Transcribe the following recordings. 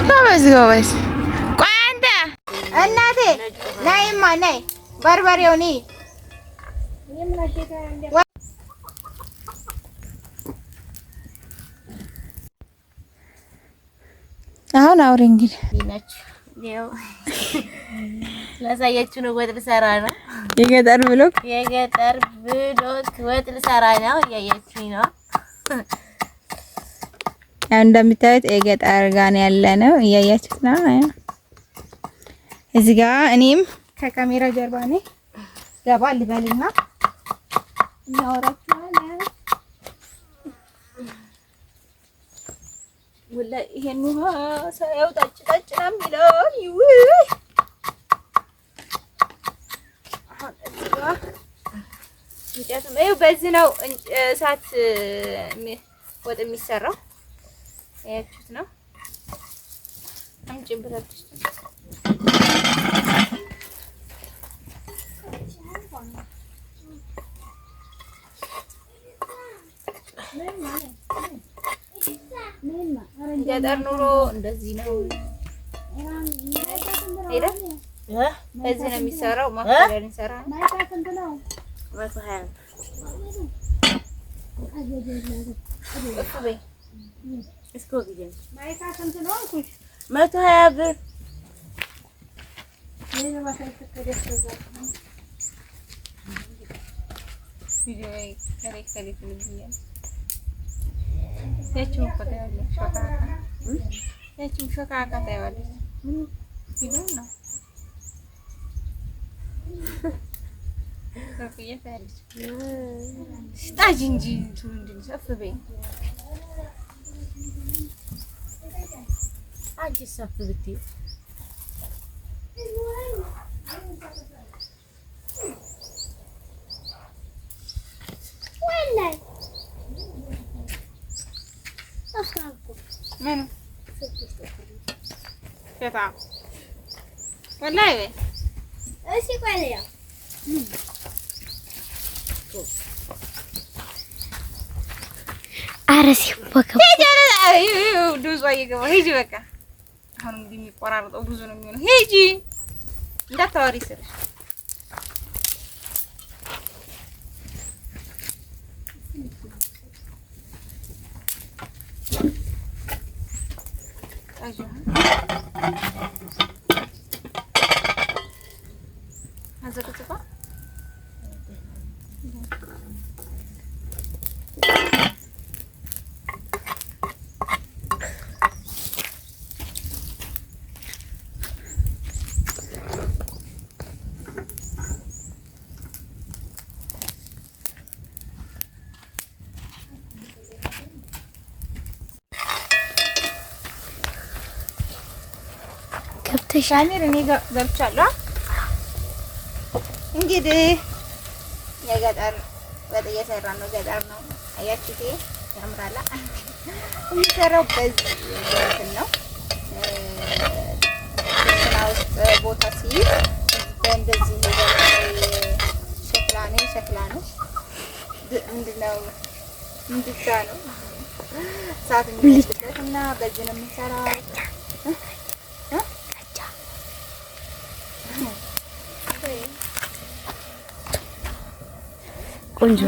ጎበዝ። ቆይ አንተ እናቴ ነይማ ነይ፣ በርበሬው ነይ። አሁን አውሪ እንግዲህ ላሳያችሁ ነው። ወጥ ልሰራ ነው። የገጠር ብሎክ ወጥ ልሰራ ነው። እያያችሁኝ ነው። ያው እንደምታዩት የገጠር ጋር ነው ያለነው። እያያችሁት ነው። እዚህ ጋር እኔም ከካሜራ ጀርባ ነኝ። ገባ ልበልና እናወራችኋለን። ወላሂ ይሄን ውሃ ሳያው ጠጭ ጠጭ ነው የሚለው። አሁን እዚህ ጋር እንጨት ነው። በዚህ ነው እሳት ወጥ የሚሰራው። ያያችሁት ነው። አምጪ ብረት ገጠር ኑሮ እንደዚህ ነው። ሄደ እዚህ ነው የሚሰራው። ማፍጠር እንሰራ መቶ ሀያ ብር ያቺም ሾካካ ታይዋለች። ቪዲዮ ነው ሽጣጅ እንጂ እንትን ሰፍ በይ አንቺ ሰፍ ብትይ ወላሂ ምን ከታ ወላሂ እሺ ቆይ ነው አረሲ በቃ ዱዝ አይገባ ሂጂ በቃ አሁን እንግዲህ የሚቆራረጠው ብዙ ነው የሚሆነው። ሂጂ እንዳታወሪ ስልሽ ሻሚር እኔ ገብቻለሁ። እንግዲህ የገጠር ወጥ እየሰራን ነው። ገጠር ነው አያችሁት፣ ያምራላ። የሚሰራው በዚህ እንትን ነው። ኩሽና ውስጥ ቦታ ሲይዝ በእንደዚህ ሸክላ ነው። ምንድን ነው ምድጃ ነው እሳት የሚይዝበት እና በዚህ ነው የምንሰራው። ቆንጆ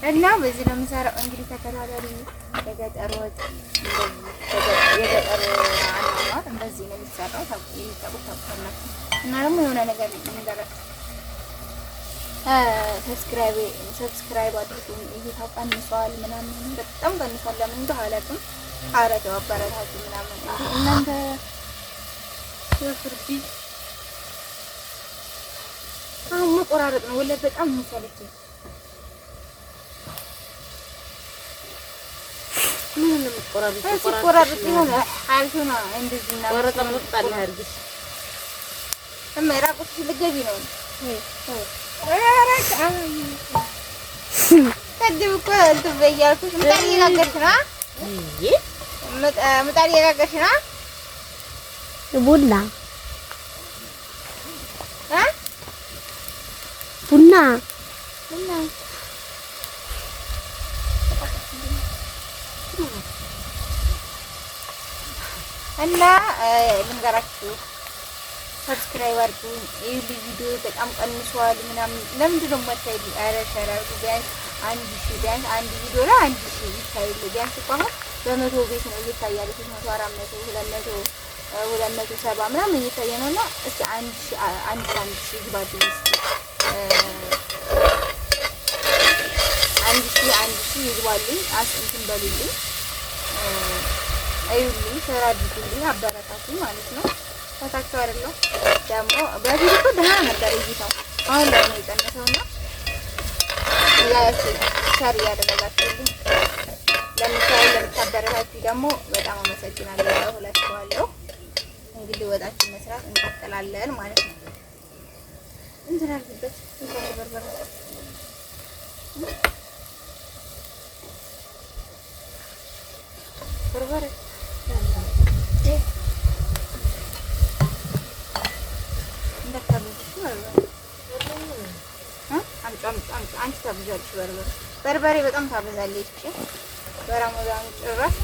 እና በዚህ ነው የምሰራው። እንግዲህ ተከታተሉ። የገጠር ወጥ የገጠር አኗኗር እንደዚህ ነው የሚሰራው። ታውቁታላችሁ። እና ደግሞ የሆነ ነገር ልንገራችሁ፣ ሰብስክራይብ አድርጉ። እይታው ቀንሷል ምናምን፣ በጣም ቀንሷል። ለምን እንደው አላውቅም። ኧረ ተው አበረታቱ ምናምን። እንዴ እናንተ ፍርዲ አሁን መቆራረጥ ነው ወላሂ በጣም የሚሰለችኝ። ምን ነው መቆራረጥ ይሆነ አልኩና እንደዚህ እና ቆራረጥ መጣለ አርግሽ እመራቁት ልገቢ ነው። አራራክ ቀድም እኮ ትበያልኩሽ ምጣድ እየጋገርሽ ነው። ምጣድ እየጋገርሽ ነው። ቡና እና ልንገራችሁ ሰብስክራይብ አድርጉ። ይሄ ቪዲዮ በጣም ቀንሷል ምናምን ለምንድን ነው የማታይሉ? ኧረ ሸራሩ ቢያንስ 1000 ቢያንስ አንድ ቪዲዮ ላይ 1000 ይታይል። ቢያንስ እኮ አሁን በመቶ ቤት ነው እየታያለ 300 400 200 270 ምናምን እየታየ ነውና እስኪ 1000 ይግባልኝ እስኪ 1000 ይግባልኝ እንትን በሉልኝ አይውልኝ ሸራ አድርጉልኝ አበረታቱኝ ማለት ነው። ታታቸው አይደለም ደግሞ በፊት እኮ ደህና ነበር እይታው አሁን ላይ ነው የቀነሰውና ያቺ ሸር ያደረጋችሁልኝ ለምታበረታቱኝ ደግሞ በጣም አመሰግናለሁ እላችኋለሁ። እንግዲህ ወጣችን መስራት እንቀጥላለን ማለት ነው። እንትን አድርጉበት በርበሬ በርበሬ በጣም ታበዛለች። በረመዳን ጭራሽ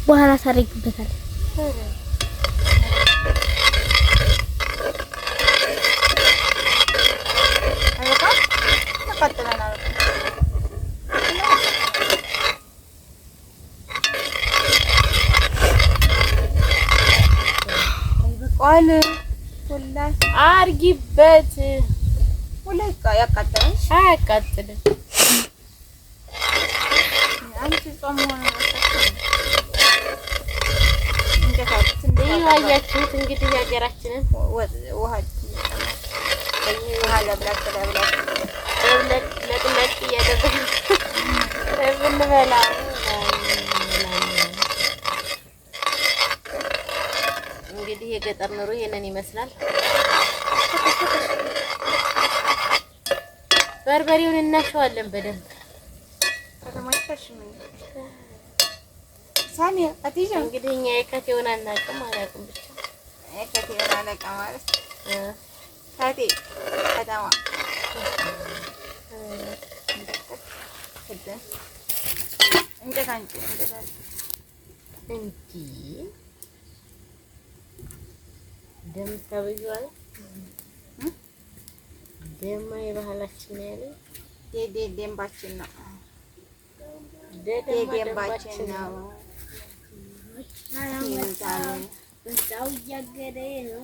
በኋላ ታረጊበታል። ቃል ወላሂ አርጊበት ወላሂ ያቃጥላል። አያቃጥልም። አንቺ ጾም ሆነ አያችሁት እንግዲህ ሀገራችንን ውሃ ለቅለቅ እያደረግን ብንበላ እንግዲህ የገጠር ኑሮ ይሄንን ይመስላል። በርበሬውን እናሸዋለን በደንብ እንግዲህ እኛ የከቴውን አናውቅም አላውቅም ብቻ የከቴውን አላውቅም ማለት ከቴ ከተማ እንጨት እንጂ ደም ተብሏል። ደማ የባህላችን ነው ያለው። ደምባችን ነው ደምባችን ነው። በዛው እያገደ ነው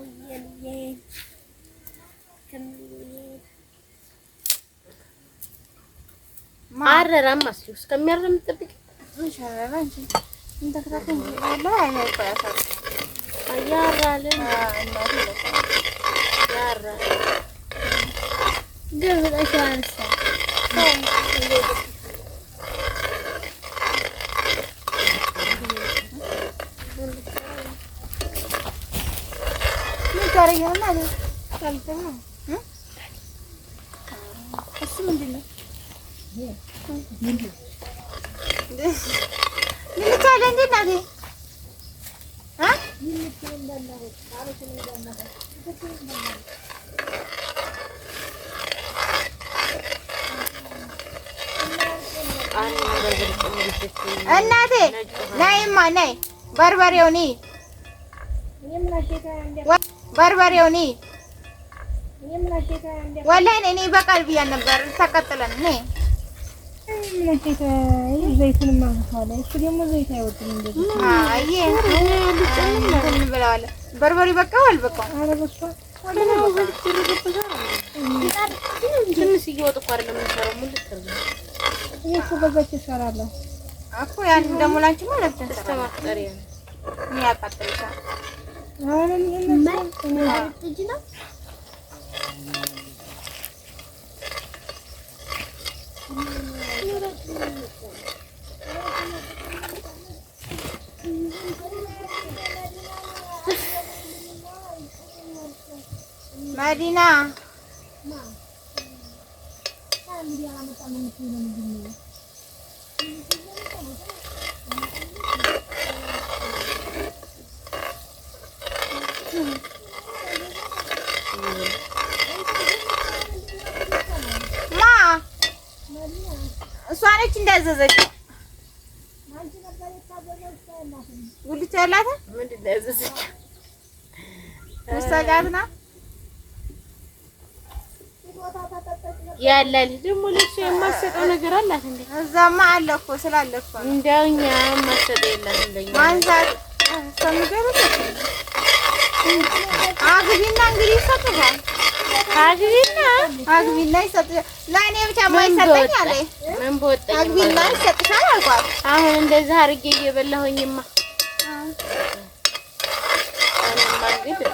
አረራም መስሉ እስከሚያረም ጥብቅ ኢንሻአላህ አንቺ እንተከታተል ወላሂ አይቆያሳል አያራለን እናቴ ያራ ገብረሽ አንሳ ታረጋና አለ ታልተማ እሱ ምንድነው ይልቻለ እንዴ ናቴ እናቴ ነይማ ነይ በርበሬው ነይ በርበሬው ነይ ወላሂ እኔ በቃል ብያ ነበር ተቀጥለን ነይ ዘይቱን ማንሳለ እሱ ደግሞ ዘይት አይወድም እንደዚህ አይ እንትን ብለዋል በርበሬ በቃው አልበቃው ኧረ በቃ ወደናው ብትርግብዛ ትንሽ እየወጥ እኮ አይደለም የምንሰራው ምን ልትርግ እኮ በዛች እሰራለሁ እኮ ያን ደግሞ ላንቺ ማለት ነው ተስተማክጠሪያ ምን ያቃጥልሻል ኧረ ምን ጥጅ ነው መዲና ነች እንዳዘዘች ጉልቻ ያላት ምንድን ነው ያዘዘች? መሳጋትና ያላል ደግሞ ለእሱ የማሰጠው ነገር አላት እንዴ? እዛማ አለ እኮ ስላለ እኮ እንደው እኛ የማሰጠው የላት እንደኛ ማንሳት ሰምገበች አግቢና እንግዲህ ይሰጥሻል። አግቢና ይሰጥሻል። ለእኔ ብቻ የማይሰጠኝ አለ ምን በወጣኝ አግቢና ይሰጥሻል አልኳት። አሁን እንደዛ አድርጌ እየበላሁኝማ እኔማ እንግዲህ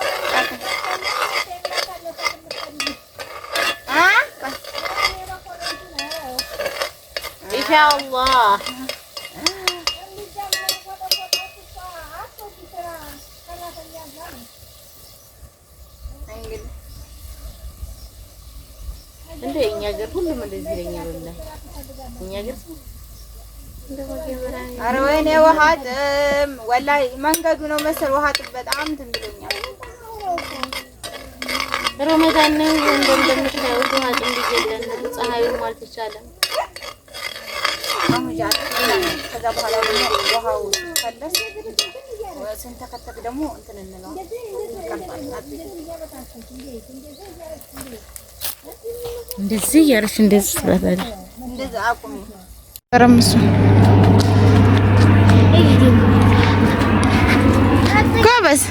ኢንሻአላህ እንደ እኛ ሀገር ሁሉም እንደዚህ ይለኛል። እኛ ሀገር ኧረ ወይኔ ውሃ ጥም ወላሂ መንገዱ ነው መሰል ውሃ ጥም በጣም እንትን ብሎኛል። ረመዳን ነው እንደምታዩት ውሃ ጥም ቢገደን ፀሐዩም አልተቻለም። ከዛ በኋላ ውሃው ሲፈለስ ስንተከተክ ደግሞ እንትን እንለው እንደዚህ እያለሽ እንደዚህ ትበላለሽ። እንደዚህ አቁሚ ረምሱ ጎበዝ